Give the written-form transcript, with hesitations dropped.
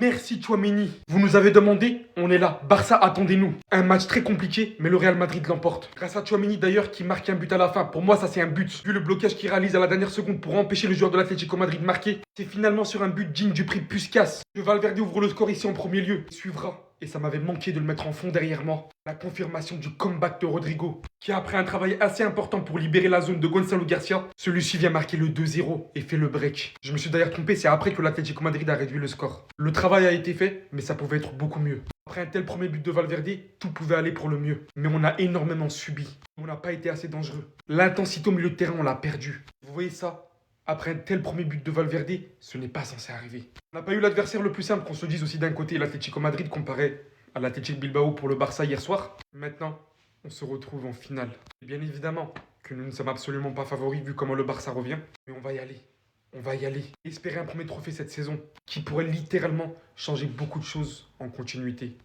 Merci Tchouaméni. Vous nous avez demandé, on est là. Barça, attendez-nous. Un match très compliqué, mais le Real Madrid l'emporte. Grâce à Tchouaméni d'ailleurs qui marque un but à la fin. Pour moi, ça c'est un but. Vu le blocage qu'il réalise à la dernière seconde pour empêcher le joueur de l'Atlético Madrid de marquer, c'est finalement sur un but digne du prix Puskás que Valverde ouvre le score ici en premier lieu. Il suivra. Et ça m'avait manqué de le mettre en fond derrière moi. La confirmation du comeback de Rodrigo, qui après un travail assez important pour libérer la zone de Gonzalo Garcia, celui-ci vient marquer le 2-0 et fait le break. Je me suis d'ailleurs trompé, c'est après que l'Atlético Madrid a réduit le score. Le travail a été fait, mais ça pouvait être beaucoup mieux. Après un tel premier but de Valverde, tout pouvait aller pour le mieux. Mais on a énormément subi. On n'a pas été assez dangereux. L'intensité au milieu de terrain, on l'a perdue. Vous voyez ça? Après un tel premier but de Valverde, ce n'est pas censé arriver. On n'a pas eu l'adversaire le plus simple, qu'on se dise aussi d'un côté l'Atlético Madrid comparé à l'Athletic Bilbao pour le Barça hier soir. Maintenant, on se retrouve en finale. Et bien évidemment que nous ne sommes absolument pas favoris vu comment le Barça revient. Mais on va y aller. On va y aller. Espérer un premier trophée cette saison qui pourrait littéralement changer beaucoup de choses en continuité.